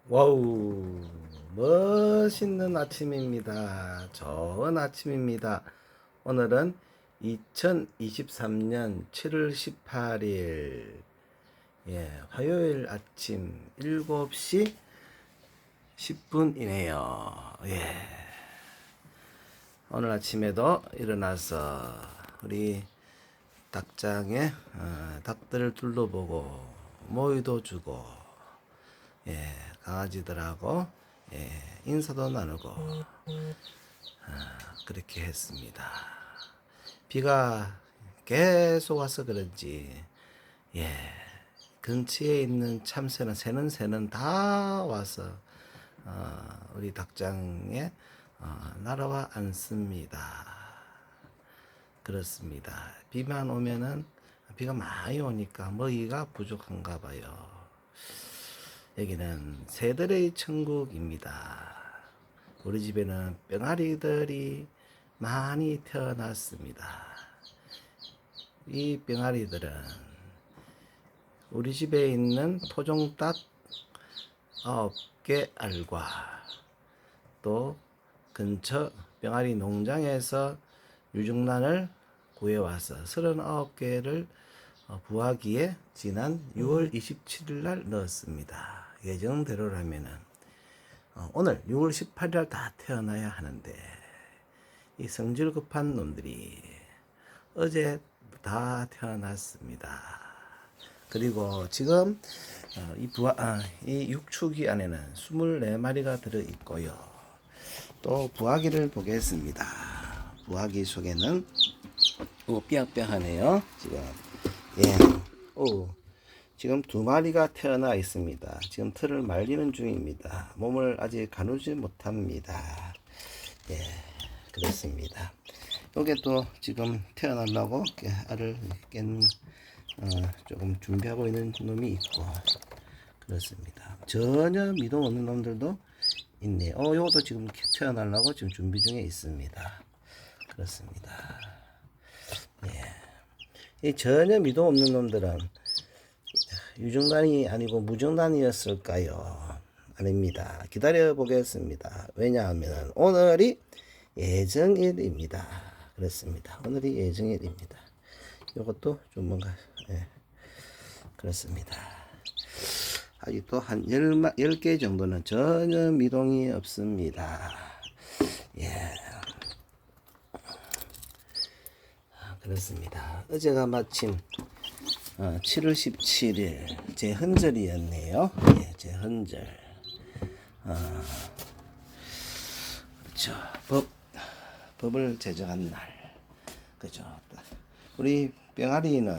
와우, 멋있는 아침입니다. 좋은 아침입니다. 오늘은 2023년 7월 18일, 화요일 아침 7시 10분이네요. 오늘 아침에도 일어나서 우리 닭장에 닭들을 둘러보고 모이도 주고 강아지들하고 인사도 나누고 그렇게 했습니다. 비가 계속 와서 그런지 근처에 있는 새는 다 와서 우리 닭장에 날아와 앉습니다. 그렇습니다. 비만 오면은 비가 많이 오니까 먹이가 부족한가 봐요. 여기는 새들의 천국입니다. 우리 집에는 병아리들이 많이 태어났습니다. 이 병아리들은 우리 집에 있는 토종닭 9개 알과 또 근처 병아리 농장에서 유정란을 구해와서 39개를 부화기에 지난 6월 27일 날 넣었습니다. 예정대로라면은 오늘 6월 18일 날 다 태어나야 하는데 이 성질 급한 놈들이 어제 다 태어났습니다. 그리고 지금 이 육축이 안에는 24마리가 들어 있고요. 또 부화기를 보겠습니다. 부화기 속에는 삐약삐약하네요. 지금 2마리가 태어나 있습니다. 지금 털을 말리는 중입니다. 몸을 아직 가누지 못합니다. 그렇습니다. 요게 또 지금 태어나려고 알을 조금 준비하고 있는 놈이 있고 그렇습니다. 전혀 미동 없는 놈들도 있네요. 요것도 지금 태어나려고 지금 준비 중에 있습니다. 그렇습니다. 이 전혀 미동 없는 놈들은 유정단이 아니고 무정단이었을까요? 아닙니다. 기다려 보겠습니다. 왜냐하면 오늘이 예정일입니다. 그렇습니다. 오늘이 예정일입니다. 이것도 좀 뭔가 그렇습니다. 아직도 한 10개 정도는 전혀 미동이 없습니다. 그렇습니다. 어제가 마침 7월 17일 제 헌절이었네요. 제 헌절. 그렇죠. 법을 제정한 날. 그죠. 우리 병아리는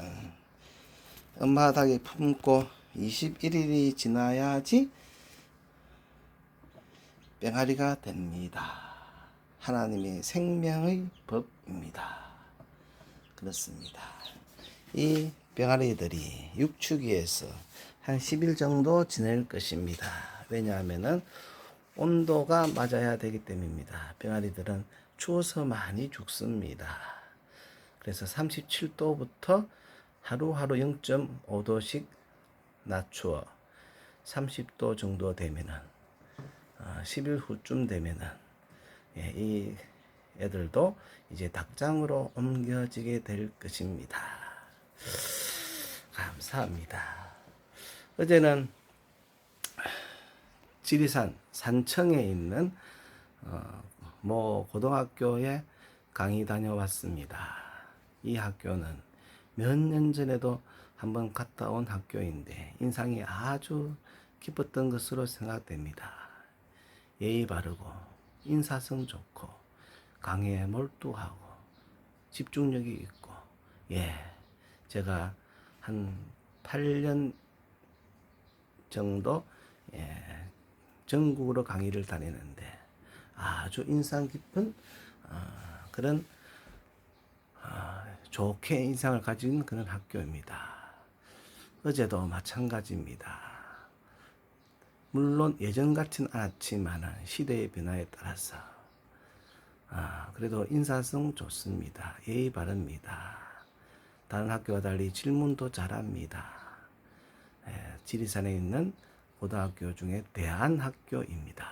엄마 닭이 품고 21일이 지나야지 병아리가 됩니다. 하나님의 생명의 법입니다. 그렇습니다. 이 병아리들이 육축기에서 한 10일 정도 지낼 것입니다. 왜냐하면은 온도가 맞아야 되기 때문입니다. 병아리들은 추워서 많이 죽습니다. 그래서 37도부터 하루하루 0.5도씩 낮추어 30도 정도 되면은 10일 후쯤 되면은 이 애들도 이제 닭장으로 옮겨지게 될 것입니다. 감사합니다. 어제는 지리산 산청에 있는 모 고등학교에 강의 다녀왔습니다. 이 학교는 몇 년 전에도 한번 갔다 온 학교인데 인상이 아주 깊었던 것으로 생각됩니다. 예의 바르고 인사성 좋고 강의에 몰두하고 집중력이 있고 제가 한 8년 정도 전국으로 강의를 다니는데 아주 인상 깊은 그런 좋게 인상을 가진 그런 학교입니다. 어제도 마찬가지입니다. 물론 예전 같진 않았지만 시대의 변화에 따라서 그래도 인사성 좋습니다. 예의 바릅니다. 다른 학교와 달리 질문도 잘합니다. 지리산에 있는 고등학교 중에 대안학교입니다.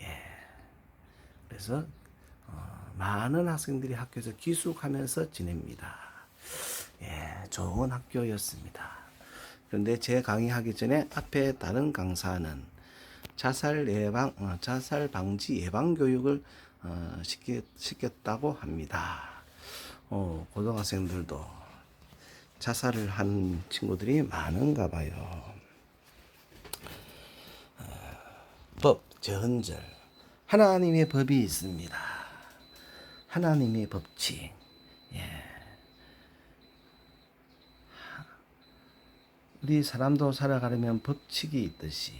예. 그래서 많은 학생들이 학교에서 기숙하면서 지냅니다. 예, 좋은 학교였습니다. 그런데 제 강의하기 전에 앞에 다른 강사는 자살 방지 예방 교육을 시켰다고 합니다. 고등학생들도 자살을 한 친구들이 많은가 봐요. 법, 전절. 하나님의 법이 있습니다. 하나님의 법칙. 예. 우리 사람도 살아가려면 법칙이 있듯이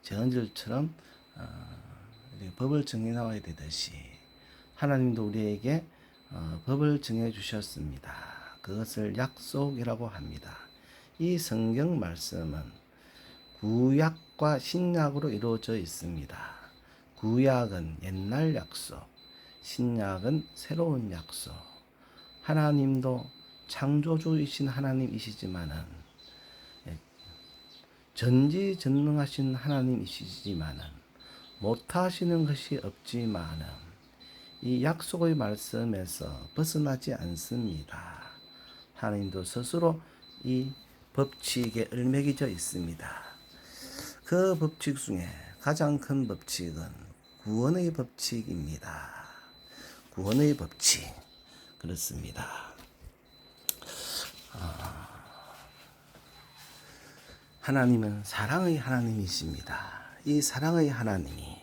전절처럼 법을 정해 나와야 되듯이 하나님도 우리에게 법을 정해 주셨습니다. 그것을 약속이라고 합니다. 이 성경 말씀은 구약과 신약으로 이루어져 있습니다. 구약은 옛날 약속, 신약은 새로운 약속. 하나님도 창조주이신 하나님이시지만은 전지전능하신 하나님이시지만은 못하시는 것이 없지만은 이 약속의 말씀에서 벗어나지 않습니다. 하나님도 스스로 이 법칙에 얽매이져 있습니다. 그 법칙 중에 가장 큰 법칙은 구원의 법칙입니다. 구원의 법칙. 그렇습니다. 하나님은 사랑의 하나님이십니다. 이 사랑의 하나님이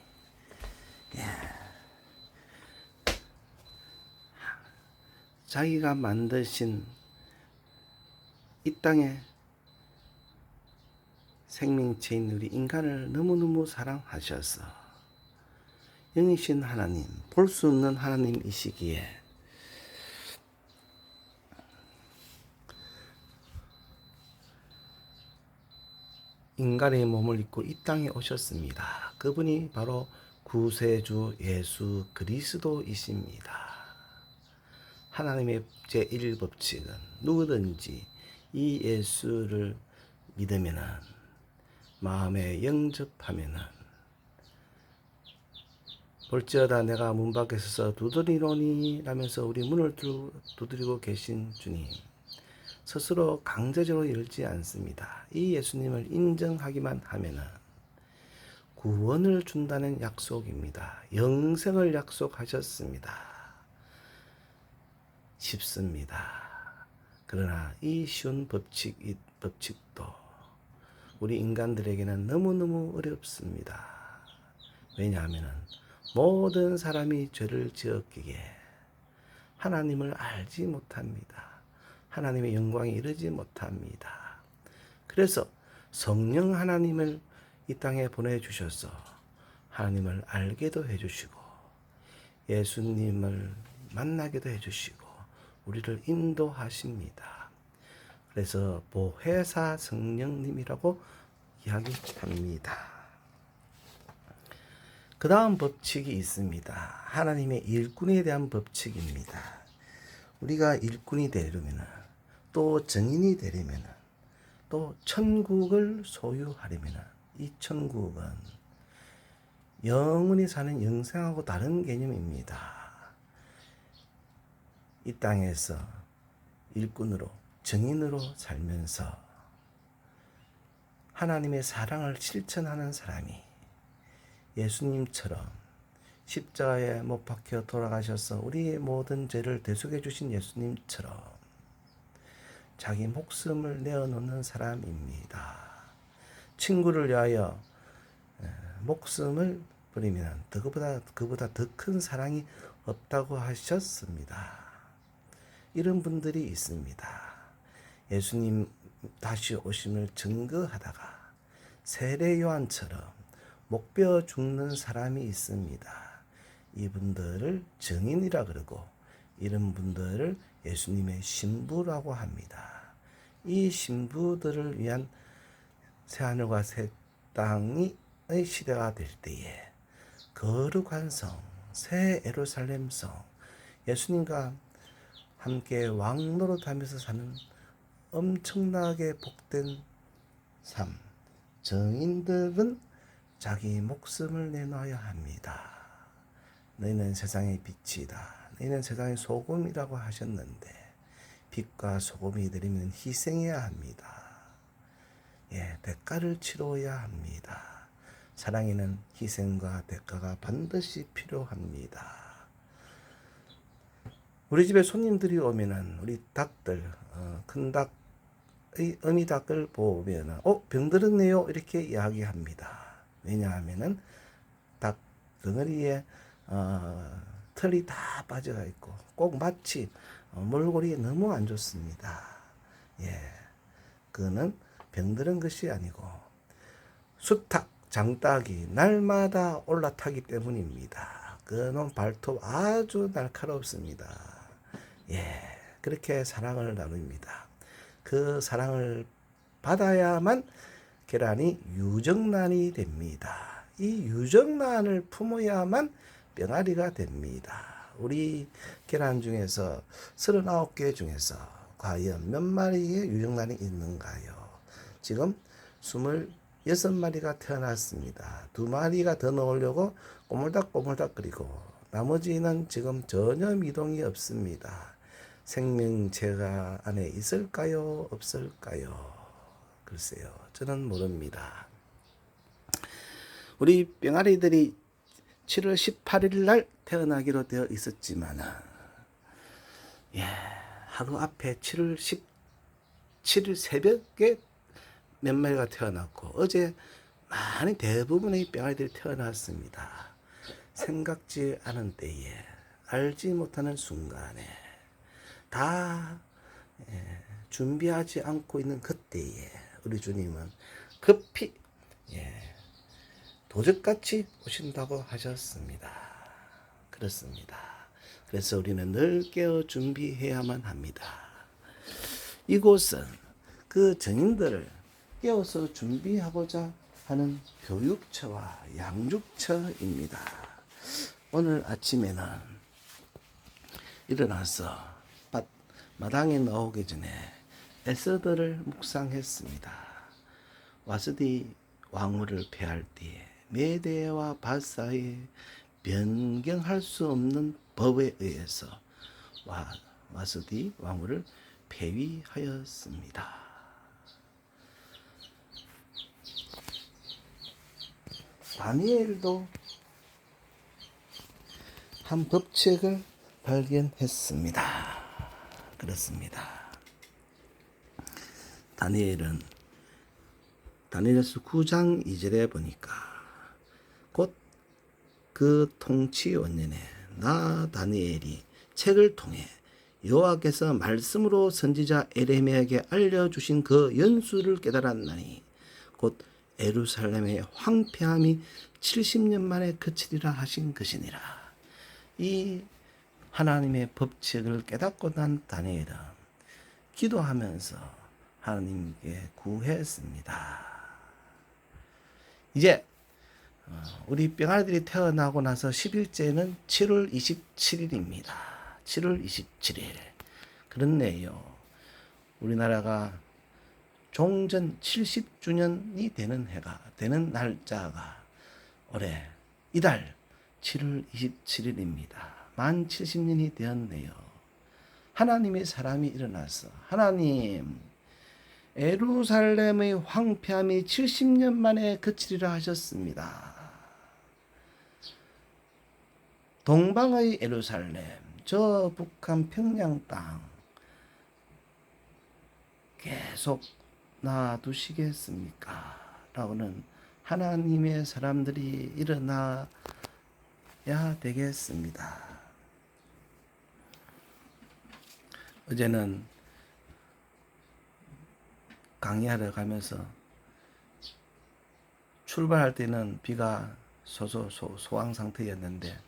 자기가 만드신 이 땅에 생명체인 우리 인간을 너무너무 사랑하셔서 영이신 하나님, 볼 수 없는 하나님이시기에 인간의 몸을 입고 이 땅에 오셨습니다. 그분이 바로 구세주 예수 그리스도이십니다. 하나님의 제1법칙은 누구든지 이 예수를 믿으면은 마음에 영접하면은 볼지어다 내가 문 밖에 서서 두드리노니 라면서 우리 문을 두드리고 계신 주님 스스로 강제적으로 열지 않습니다. 이 예수님을 인정하기만 하면은 구원을 준다는 약속입니다. 영생을 약속하셨습니다. 쉽습니다. 그러나 이 쉬운 법칙도 우리 인간들에게는 너무너무 어렵습니다. 왜냐하면 모든 사람이 죄를 지었기에 하나님을 알지 못합니다. 하나님의 영광에 이르지 못합니다. 그래서 성령 하나님을 이 땅에 보내주셔서 하나님을 알게도 해주시고 예수님을 만나게도 해주시고 우리를 인도하십니다. 그래서 보혜사 성령님이라고 이야기합니다. 그 다음 법칙이 있습니다. 하나님의 일꾼에 대한 법칙입니다. 우리가 일꾼이 되려면 또 정인이 되려면 또 천국을 소유하려면 이 천국은 영원히 사는 영생하고 다른 개념입니다. 이 땅에서 일꾼으로 정인으로 살면서 하나님의 사랑을 실천하는 사람이 예수님처럼 십자가에 못 박혀 돌아가셔서 우리의 모든 죄를 대속해 주신 예수님처럼 자기 목숨을 내어놓는 사람입니다. 친구를 위하여 목숨을 버리면 그보다 더 큰 사랑이 없다고 하셨습니다. 이런 분들이 있습니다. 예수님 다시 오심을 증거하다가 세례 요한처럼 목베어 죽는 사람이 있습니다. 이분들을 정인이라 그러고 이런 분들을 예수님의 신부라고 합니다. 이 신부들을 위한 새하늘과 새 땅의 시대가 될 때에 거룩한 성, 새 예루살렘 성, 예수님과 함께 왕노릇하면서 사는 엄청나게 복된 3. 정인들은 자기 목숨을 내놔야 합니다. 너희는 세상의 빛이다. 너희는 세상의 소금이라고 하셨는데 빛과 소금이 되려면 희생해야 합니다. 대가를 치러야 합니다. 사랑에는 희생과 대가가 반드시 필요합니다. 우리 집에 손님들이 오면은 우리 닭들, 큰 닭의 어미닭을 보면은 병들었네요 이렇게 이야기합니다. 왜냐하면은 닭 덩어리에 털이 다 빠져가 있고 꼭 마치 몰골이 너무 안 좋습니다. 그거는 병들은 것이 아니고 수탉, 장닭이 날마다 올라타기 때문입니다. 그놈 발톱 아주 날카롭습니다. 그렇게 사랑을 나눕니다. 그 사랑을 받아야만 계란이 유정란이 됩니다. 이 유정란을 품어야만 병아리가 됩니다. 우리 계란 중에서 39개 중에서 과연 몇 마리의 유정란이 있는가요? 지금 26마리가 태어났습니다. 2마리가 더 넣으려고 꼬물닥꼬물닥 거리고 나머지는 지금 전혀 미동이 없습니다. 생명체가 안에 있을까요? 없을까요? 글쎄요. 저는 모릅니다. 우리 병아리들이 7월 18일 날 태어나기로 되어 있었지만 하루 앞에 7월 17일 새벽에 몇 마리가 태어났고 어제 많이 대부분의 병아리들이 태어났습니다. 생각지 않은 때에 알지 못하는 순간에 다 준비하지 않고 있는 그때에 우리 주님은 급히 도적같이 오신다고 하셨습니다. 그렇습니다. 그래서 우리는 늘 깨어 준비해야만 합니다. 이곳은 그 증인들을 깨워서 준비하고자 하는 교육처와 양육처입니다. 오늘 아침에는 일어나서 마당에 나오기 전에 에스더를 묵상했습니다. 와스디 왕후를 폐할 때에 메대와 바사의 변경할 수 없는 법에 의해서 와스디 왕후를 폐위하였습니다. 다니엘도 한 법칙을 발견했습니다. 그렇습니다. 다니엘서 9장 2절에 보니까 곧 그 통치 원년에 나 다니엘이 책을 통해 여호와께서 말씀으로 선지자 에레미야에게 알려주신 그 연수를 깨달았나니 곧 예루살렘의 황폐함이 70년 만에 그치리라 하신 것이니라. 이 하나님의 법칙을 깨닫고 난 다니엘은 기도하면서 하나님께 구했습니다. 이제 우리 병아리들이 태어나고 나서 10일째는 7월 27일입니다. 7월 27일. 그렇네요. 우리나라가 종전 70주년이 되는 날짜가 올해 이달 7월 27일입니다. 만 70년이 되었네요. 하나님의 사람이 일어나서 하나님 예루살렘의 황폐함이 70년 만에 그치리라 하셨습니다. 동방의 예루살렘, 저 북한 평양 땅 계속 놔두시겠습니까? 라고는 하나님의 사람들이 일어나야 되겠습니다. 어제는 강의하러 가면서 출발할 때는 비가 소강 상태였는데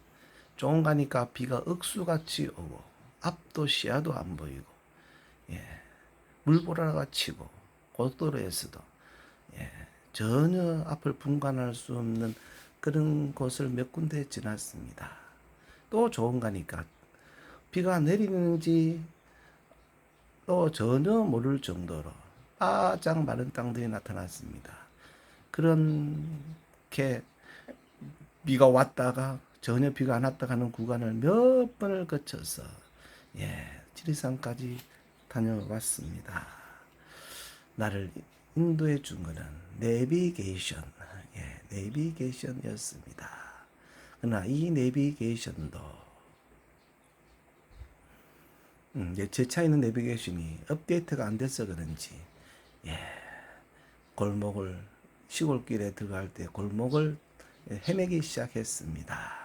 조금 가니까 비가 억수같이 오고 앞도 시야도 안 보이고 물보라가 치고 고속도로에서도 전혀 앞을 분간할 수 없는 그런 곳을 몇 군데 지났습니다. 또 좋은 가니까 비가 내리는지 또 전혀 모를 정도로 바짝 마른 땅들이 나타났습니다. 그렇게 비가 왔다가 전혀 비가 안 왔다 가는 구간을 몇 번을 거쳐서 지리산까지 다녀왔습니다. 나를 인도해 준 것은 내비게이션이었습니다. 그러나 이 내비게이션도 제 차 있는 내비게이션이 업데이트가 안 돼서 그런지 골목을 시골길에 들어갈 때 골목을 헤매기 시작했습니다.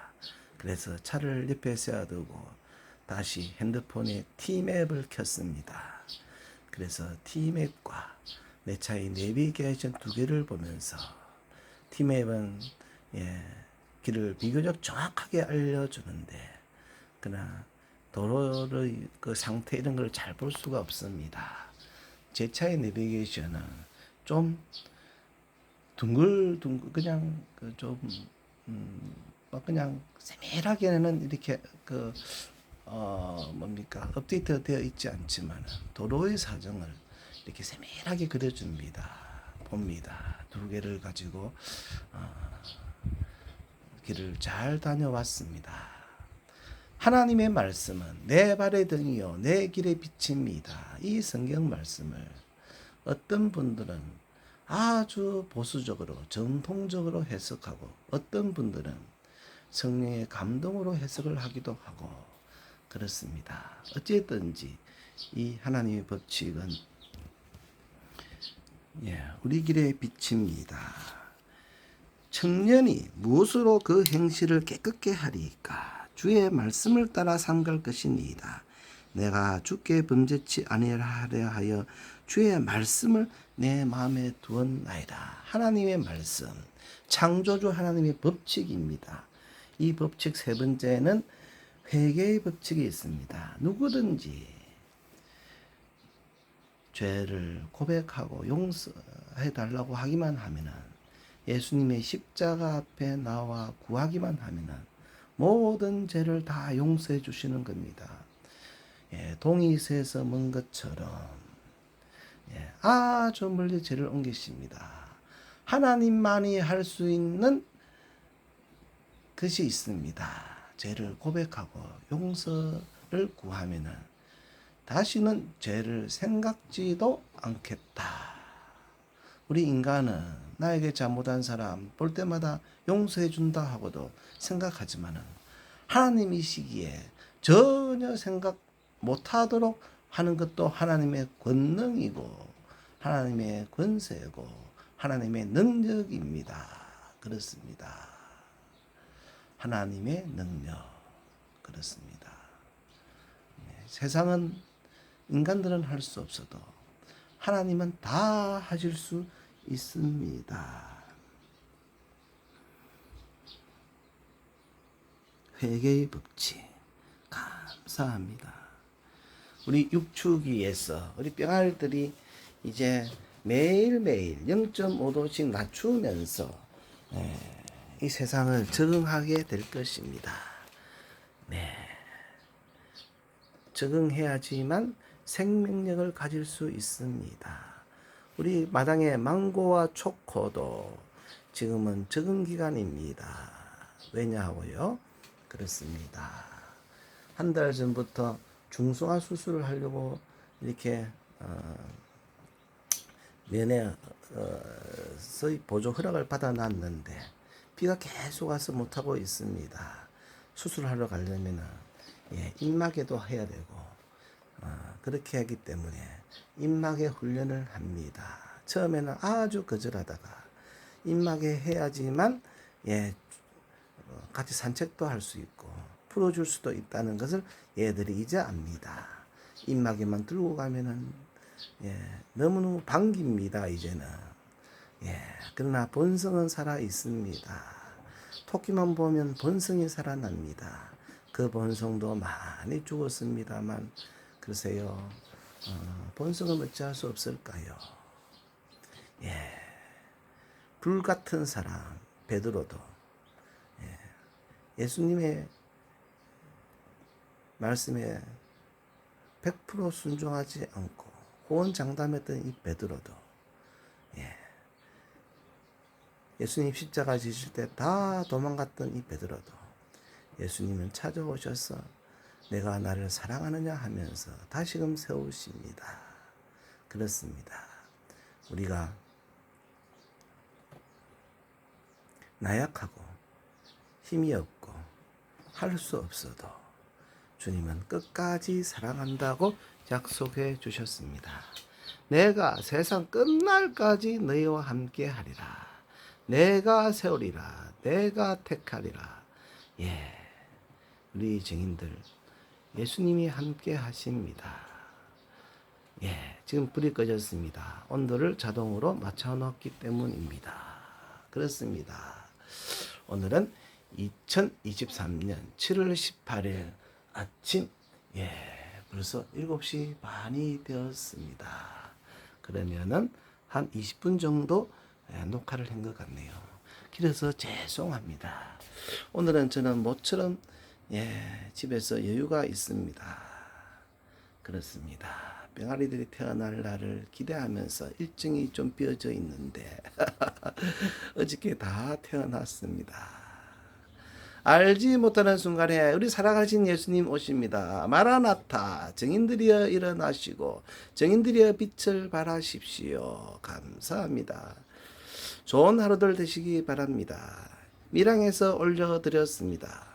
그래서 차를 옆에 세워두고 다시 핸드폰에 T맵을 켰습니다. 그래서 T맵과 내 차의 내비게이션 두 개를 보면서 T맵은 길을 비교적 정확하게 알려주는데 그러나 도로의 그 상태 이런 걸 잘 볼 수가 없습니다. 제 차의 내비게이션은 좀 둥글둥글 그냥 좀 그냥 세밀하게는 이렇게 업데이트 되어 있지 않지만 도로의 사정을 이렇게 세밀하게 그려줍니다. 봅니다. 두 개를 가지고 길을 잘 다녀왔습니다. 하나님의 말씀은 내 발의 등이요 내 길의 빛입니다. 이 성경 말씀을 어떤 분들은 아주 보수적으로 정통적으로 해석하고 어떤 분들은 성령의 감동으로 해석을 하기도 하고 그렇습니다. 어쨌든지 이 하나님의 법칙은 우리 길의 빛입니다. 청년이 무엇으로 그 행실을 깨끗게 하리까? 주의 말씀을 따라 삼갈 것이니이다. 내가 주께 범죄치 아니하려 하여 주의 말씀을 내 마음에 두었나이다. 하나님의 말씀, 창조주 하나님의 법칙입니다. 이 법칙 세 번째는 회개의 법칙이 있습니다. 누구든지 죄를 고백하고 용서해 달라고 하기만 하면은 예수님의 십자가 앞에 나와 구하기만 하면은 모든 죄를 다 용서해 주시는 겁니다. 동이 새에서 먼 것처럼 아주 멀리 죄를 옮기십니다. 하나님만이 할 수 있는 것이 있습니다. 죄를 고백하고 용서를 구하면은 다시는 죄를 생각지도 않겠다. 우리 인간은 나에게 잘못한 사람 볼 때마다 용서해 준다 하고도 생각하지만은 하나님이시기에 전혀 생각 못하도록 하는 것도 하나님의 권능이고 하나님의 권세고 하나님의 능력입니다. 그렇습니다. 하나님의 능력 그렇습니다. 세상은 인간들은 할 수 없어도 하나님은 다 하실 수 있습니다. 회개의 법칙 감사합니다. 우리 육축위에서 우리 뿅알들이 이제 매일매일 0.5도씩 낮추면서 이 세상을 적응하게 될 것입니다. 적응해야지만 생명력을 가질 수 있습니다. 우리 마당의 망고와 초코도 지금은 적응 기간입니다. 왜냐하고요? 그렇습니다. 한 달 전부터 중성화 수술을 하려고 이렇게 면회의 보조 허락을 받아놨는데 비가 계속 와서 못하고 있습니다. 수술하러 가려면 입마개도 해야 되고 그렇게 하기 때문에 입마개 훈련을 합니다. 처음에는 아주 거절하다가 입마개 해야지만 같이 산책도 할 수 있고 풀어줄 수도 있다는 것을 얘들이 이제 압니다. 입마개만 들고 가면은 너무너무 반깁니다. 이제는 그러나 본성은 살아 있습니다. 토끼만 보면 본성이 살아납니다. 그 본성도 많이 죽었습니다만 글쎄요 본성은 어찌할 수 없을까요? 불같은 사람 베드로도 예수님의 말씀에 100% 순종하지 않고 호언장담했던 이 베드로도 예수님 십자가 지실 때 다 도망갔던 이 베드로도 예수님은 찾아오셔서 내가 나를 사랑하느냐 하면서 다시금 세우십니다. 그렇습니다. 우리가 나약하고 힘이 없고 할 수 없어도 주님은 끝까지 사랑한다고 약속해 주셨습니다. 내가 세상 끝날까지 너희와 함께 하리라. 내가 세우리라. 내가 택하리라. 우리 증인들 예수님이 함께 하십니다. 지금 불이 꺼졌습니다. 온도를 자동으로 맞춰놓기 때문입니다. 그렇습니다. 오늘은 2023년 7월 18일 아침 벌써 7시 반이 되었습니다. 그러면은 한 20분 정도 녹화를 한 것 같네요. 그래서 죄송합니다. 오늘은 저는 모처럼 집에서 여유가 있습니다. 그렇습니다. 병아리들이 태어날 날을 기대하면서 일정이 좀 비어져 있는데 어저께 다 태어났습니다. 알지 못하는 순간에 우리 살아가신 예수님 오십니다. 마라나타, 증인들이여 일어나시고 증인들이여 빛을 발하십시오. 감사합니다. 좋은 하루들 되시기 바랍니다. 밀양에서 올려드렸습니다.